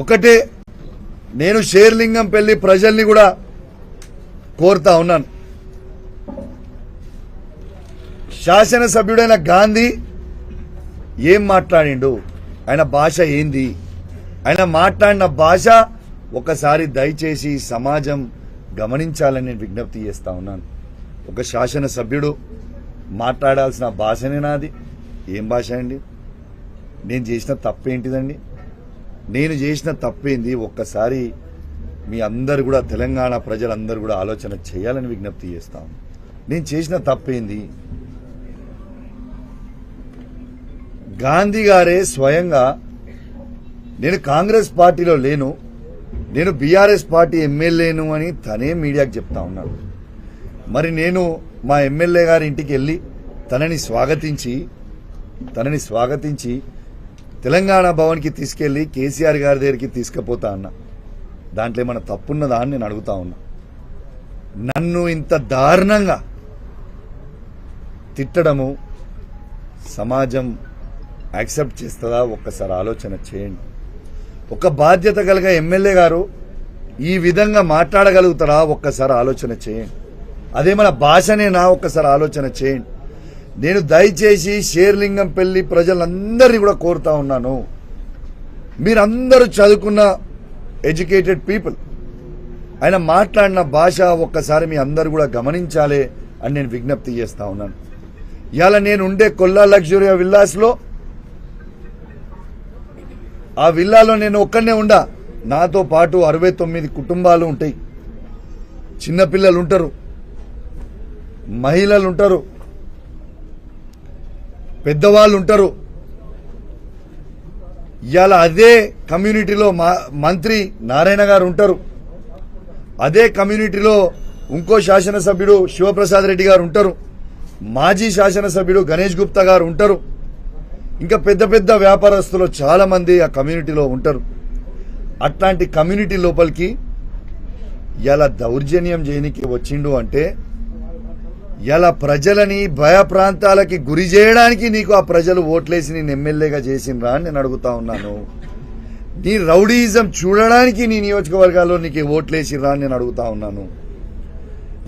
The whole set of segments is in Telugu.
ఒకటే నేను షేర్లింగంపల్లి ప్రజల్ని కూడా కోరుతా ఉన్నాను. శాసనసభ్యుడైన గాంధీ ఏం మాట్లాడిండు, ఆయన భాష ఏంది, ఆయన మాట్లాడిన భాష ఒకసారి దయచేసి సమాజం గమనించాలని నేను విజ్ఞప్తి చేస్తా ఉన్నాను. ఒక శాసనసభ్యుడు మాట్లాడాల్సిన భాషనే నాది. ఏం భాష అండి? నేను చేసిన తప్పేంటిదండి? నేను చేసిన తప్పేంది? ఒక్కసారి మీ అందరు కూడా, తెలంగాణ ప్రజలందరూ కూడా ఆలోచన చేయాలని విజ్ఞప్తి చేస్తాను. నేను చేసిన తప్పేంది? గాంధీ గారే స్వయంగా నేను కాంగ్రెస్ పార్టీలో లేను, నేను బీఆర్ఎస్ పార్టీ ఎమ్మెల్యేను అని తనే మీడియాకు చెప్తా ఉన్నాడు. మరి నేను మా ఎమ్మెల్యే గారి ఇంటికి వెళ్ళి తనని స్వాగతించి తెలంగాణ భవన్కి తీసుకెళ్లి కేసీఆర్ గారి దగ్గరికి తీసుకుపోతా అన్నా. దాంట్లో ఏమైనా తప్పున్నదా అని నేను అడుగుతా ఉన్నా. నన్ను ఇంత దారుణంగా తిట్టడము సమాజం యాక్సెప్ట్ చేస్తుందా? ఒక్కసారి ఆలోచన చేయండి. ఒక బాధ్యత కలిగిన ఎమ్మెల్యే గారు ఈ విధంగా మాట్లాడగలుగుతారా? ఒక్కసారి ఆలోచన చేయండి. అదే మన భాషనేనా? ఒక్కసారి ఆలోచన చేయండి. నేను దయచేసి షేర్లింగంపల్లి ప్రజలందరినీ కూడా కోరుతా ఉన్నాను, మీరందరూ చదువుకున్న ఎడ్యుకేటెడ్ పీపుల్, ఆయన మాట్లాడిన భాష ఒక్కసారి మీ అందరు కూడా గమనించాలి అని నేను విజ్ఞప్తి చేస్తా ఉన్నాను. ఇవాళ నేను ఉండే కొల్లా లగ్జరీ విల్లాస్లో, ఆ విల్లాలో నేను ఒక్కనే ఉండా. నాతో పాటు 69 కుటుంబాలు ఉంటాయి. చిన్నపిల్లలు ఉంటారు, మహిళలు ఉంటారు, పెద్దవాళ్ళు ఉంటారు. ఇవాళ అదే కమ్యూనిటీలో మంత్రి నారాయణ గారు ఉంటారు, అదే కమ్యూనిటీలో ఇంకో శాసనసభ్యుడు శివప్రసాద్ రెడ్డి గారు ఉంటారు, మాజీ శాసనసభ్యుడు గణేష్ గుప్తా గారు ఉంటారు, ఇంకా పెద్ద పెద్ద వ్యాపారస్తులు చాలా మంది ఆ కమ్యూనిటీలో ఉంటారు. అట్లాంటి కమ్యూనిటీ లోపలికి ఇలా దౌర్జన్యం చేయనికి వచ్చిండు అంటే, ఇలా ప్రజలని భయప్రాంతాలకి గురి చేయడానికి నీకు ఆ ప్రజలు ఓట్లేసి నేను ఎమ్మెల్యేగా చేసినరా అని నేను అడుగుతా ఉన్నాను. నీ రౌడీయిజం చూడడానికి నీ నియోజకవర్గాల్లో నీకు ఓట్లేసిరా అని నేను అడుగుతా ఉన్నాను.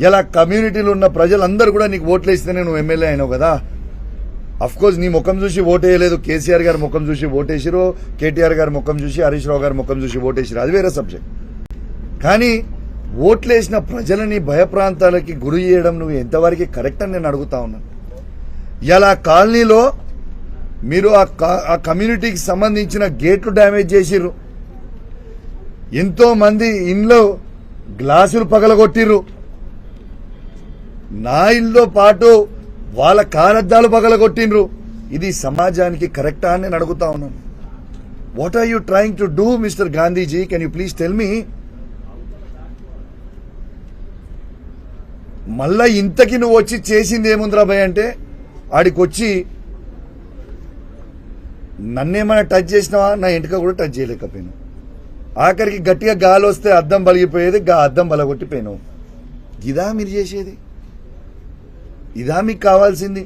ఇలా కమ్యూనిటీలో ఉన్న ప్రజలందరూ కూడా నీకు ఓట్లేస్తేనే నువ్వు ఎమ్మెల్యే అయినావు కదా. అఫ్కోర్స్ నీ ముఖం చూసి ఓటేయలేదు, కేసీఆర్ గారి ముఖం చూసి ఓటేసిరు, కేటీఆర్ గారి ముఖం చూసి, హరీష్ రావు గారి ముఖం చూసి ఓటేసిరు, అది వేరే సబ్జెక్ట్. కానీ ఓట్లేసిన ప్రజలని భయప్రాంతాలకి గురి చేయడం నువ్వు ఎంతవరకు కరెక్ట్ అని నేను అడుగుతా ఉన్నాను. ఇలా కాలనీలో మీరు ఆ కమ్యూనిటీకి సంబంధించిన గేట్లు డ్యామేజ్ చేసిర్రు, ఎంతో మంది ఇంట్లో గ్లాసులు పగలగొట్టిర్రు, నా ఇల్లుతో పాటు వాళ్ళ కారద్దాలు పగలగొట్టిండ్రు. ఇది సమాజానికి కరెక్టా అని నేను అడుగుతా ఉన్నాను. What are you trying to do mister Gandhiji? Can you please tell me? మళ్ళా ఇంతకి నువ్వు వచ్చి చేసింది ఏముందిరా భయ్ అంటే, ఆడికి వచ్చి నన్నేమైనా టచ్ చేసినావా? నా ఇంటికి కూడా టచ్ చేయలేకపోయాను. ఆఖరికి గట్టిగా గాలి వస్తే అద్దం బలిగిపోయేది, అద్దం బలగొట్టిపోయాను. ఇదా మీరు చేసేది? ఇదా మీకు కావాల్సింది?